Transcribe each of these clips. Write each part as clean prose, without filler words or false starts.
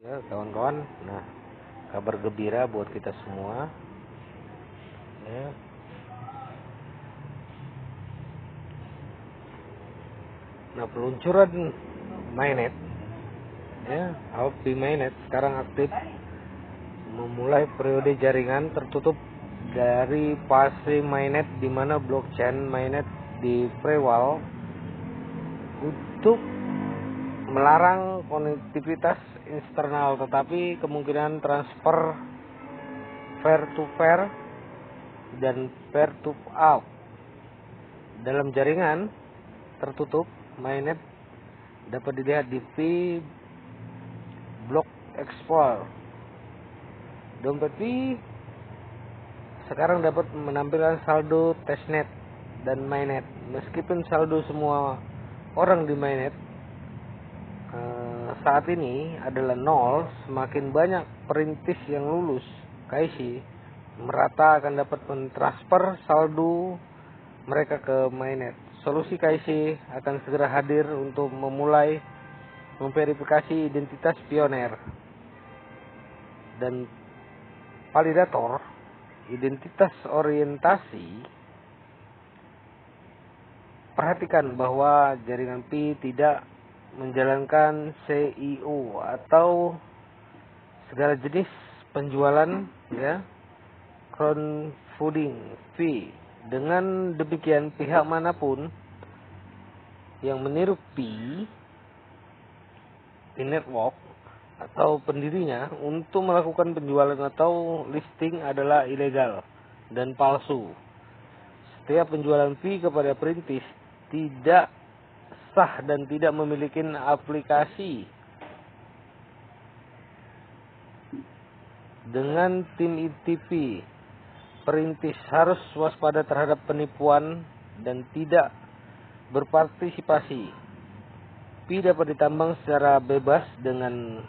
Ya, kawan-kawan. Nah, kabar gembira buat kita semua. Ya. Nah, peluncuran mainnet, ya, Alpha mainnet sekarang aktif memulai periode jaringan tertutup dari fase mainnet di mana blockchain mainnet di Prewall untuk melarang konektivitas eksternal, tetapi kemungkinan transfer peer to peer dan peer to out dalam jaringan tertutup mainnet dapat dilihat di Block Explorer. Dompet Pi sekarang dapat menampilkan saldo testnet dan mainnet. Meskipun saldo semua orang di mainnet saat ini adalah nol, semakin banyak perintis yang lulus KYC merata akan dapat mentransfer saldo mereka ke mainnet. Solusi KYC akan segera hadir untuk memulai memverifikasi identitas pioner dan validator identitas orientasi. Perhatikan bahwa jaringan Pi tidak menjalankan CIO atau segala jenis penjualan, ya, crowdfunding fee. Dengan demikian, pihak manapun yang meniru Pi Network atau pendirinya untuk melakukan penjualan atau listing adalah ilegal dan palsu. Setiap penjualan Pi kepada perintis tidak sah dan tidak memiliki aplikasi. Dengan tim ITP, perintis harus waspada terhadap penipuan dan tidak berpartisipasi. Pi dapat ditambang secara bebas dengan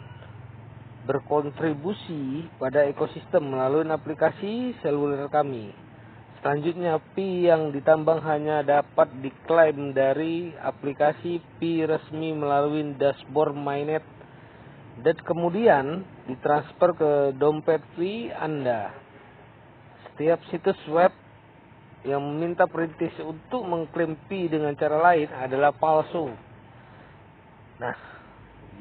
berkontribusi pada ekosistem melalui aplikasi seluler kami. Selanjutnya, Pi yang ditambang hanya dapat diklaim dari aplikasi Pi resmi melalui dashboard mainnet dan kemudian ditransfer ke dompet Pi Anda. Setiap situs web yang meminta perintis untuk mengklaim Pi dengan cara lain adalah palsu. Nah,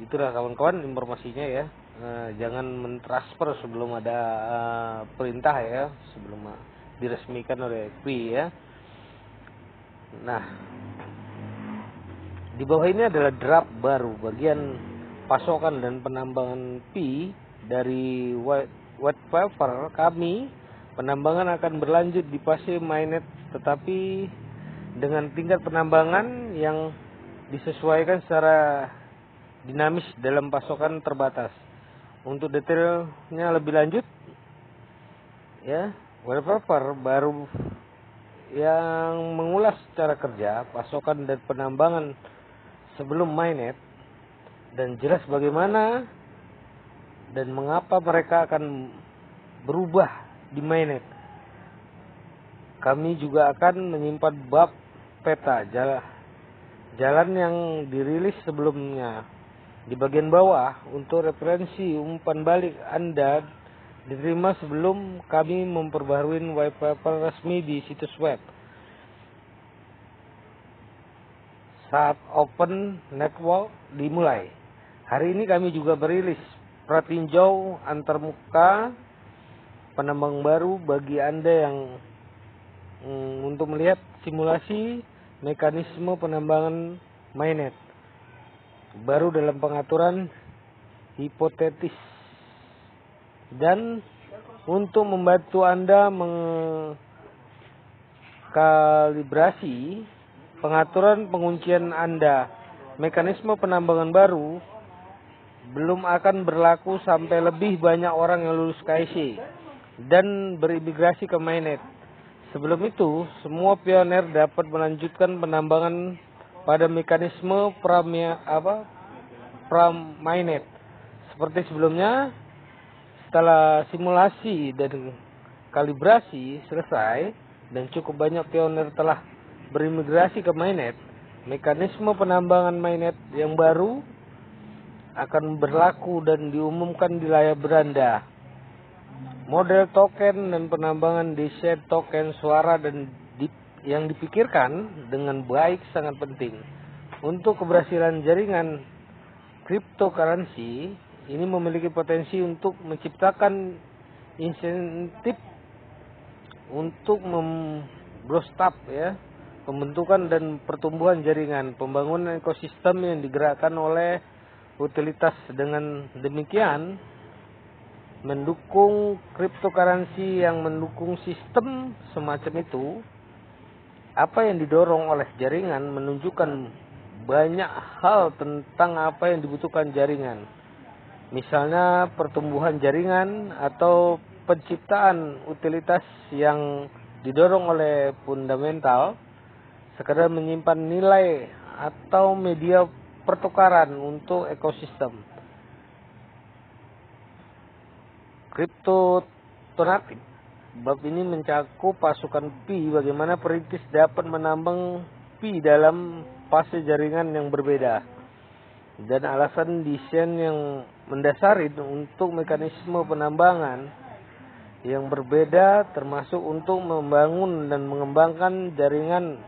itulah kawan-kawan informasinya ya. Jangan mentransfer sebelum ada perintah ya, sebelum diresmikan oleh Pi ya. Nah, di bawah ini adalah draft baru bagian pasokan dan penambangan Pi dari white paper kami. Penambangan akan berlanjut di fase mainnet, tetapi dengan tingkat penambangan yang disesuaikan secara dinamis dalam pasokan terbatas. Untuk detailnya lebih lanjut, ya, white paper baru yang mengulas cara kerja pasokan dan penambangan sebelum mainnet dan jelas bagaimana dan mengapa mereka akan berubah di mainnet. Kami juga akan menyimpan bab peta jalan yang dirilis sebelumnya di bagian bawah untuk referensi. Umpan balik Anda diterima sebelum kami memperbarui white paper resmi di situs web. Saat Open Network dimulai, hari ini kami juga merilis pratinjau antarmuka penambang baru bagi Anda yang untuk melihat simulasi mekanisme penambangan mainnet baru dalam pengaturan hipotetis dan untuk membantu Anda mengkalibrasi pengaturan penguncian Anda. Mekanisme penambangan baru belum akan berlaku sampai lebih banyak orang yang lulus KYC dan berimigrasi ke mainnet. Sebelum itu, semua pioner dapat melanjutkan penambangan pada mekanisme pra-mainnet seperti sebelumnya. Setelah simulasi dan kalibrasi selesai dan cukup banyak pioner telah berimigrasi ke mainnet, mekanisme penambangan mainnet yang baru akan berlaku dan diumumkan di layar beranda. Model token dan penambangan desain token suara yang dipikirkan dengan baik sangat penting. Untuk keberhasilan jaringan cryptocurrency ini memiliki potensi untuk menciptakan insentif untuk membootstrap pembentukan dan pertumbuhan jaringan, pembangunan ekosistem yang digerakkan oleh utilitas. Dengan demikian, mendukung cryptocurrency yang mendukung sistem semacam itu, apa yang didorong oleh jaringan menunjukkan banyak hal tentang apa yang dibutuhkan jaringan. Misalnya pertumbuhan jaringan atau penciptaan utilitas yang didorong oleh fundamental, sekedar menyimpan nilai atau media pertukaran untuk ekosistem. Kriptotonatik bab ini mencakup pasukan pi, bagaimana perintis dapat menambang pi dalam fase jaringan yang berbeda, dan alasan desain yang mendasari untuk mekanisme penambangan yang berbeda, termasuk untuk membangun dan mengembangkan jaringan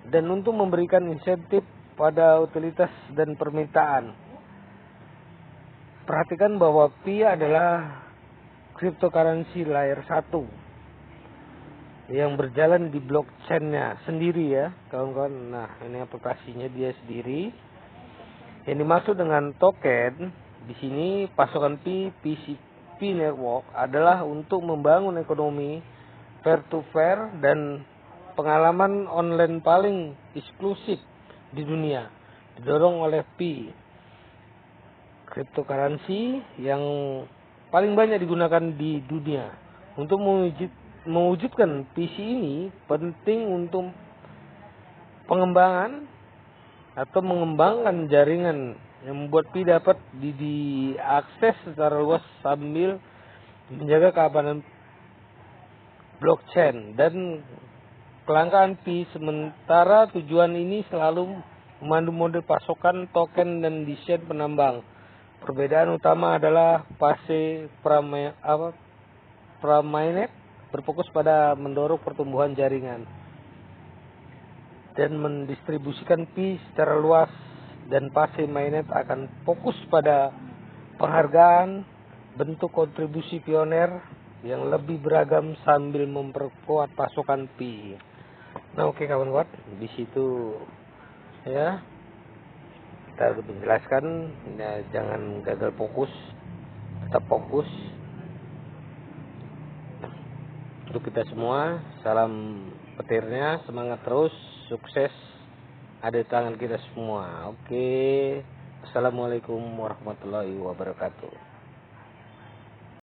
dan untuk memberikan insentif pada utilitas dan permintaan. Perhatikan bahwa pi adalah cryptocurrency layer 1 yang berjalan di blockchain-nya sendiri ya, kawan-kawan. Nah, ini aplikasinya dia sendiri. Yang dimaksud dengan token di sini pasokan pi, PCP network adalah untuk membangun ekonomi peer-to-peer dan pengalaman online paling eksklusif di dunia, didorong oleh pi. Cryptocurrency yang paling banyak digunakan di dunia. Untuk mewujudkan PC ini penting untuk pengembangan atau mengembangkan jaringan yang membuat pi dapat diakses secara luas sambil menjaga keamanan blockchain dan kelangkaan pi. Sementara tujuan ini selalu memandu model pasokan token dan desain penambang. Perbedaan utama adalah fase pra-mainnet berfokus pada mendorong pertumbuhan jaringan dan mendistribusikan pi secara luas, dan fase mainnet akan fokus pada penghargaan bentuk kontribusi pioner yang lebih beragam sambil memperkuat pasokan pi. Nah, oke kawan-kawan, di situ ya kita sudah menjelaskan ya, jangan gagal fokus, tetap fokus. Untuk kita semua, salam petirnya, semangat terus, sukses ada di tangan kita semua. Oke. Assalamualaikum warahmatullahi wabarakatuh.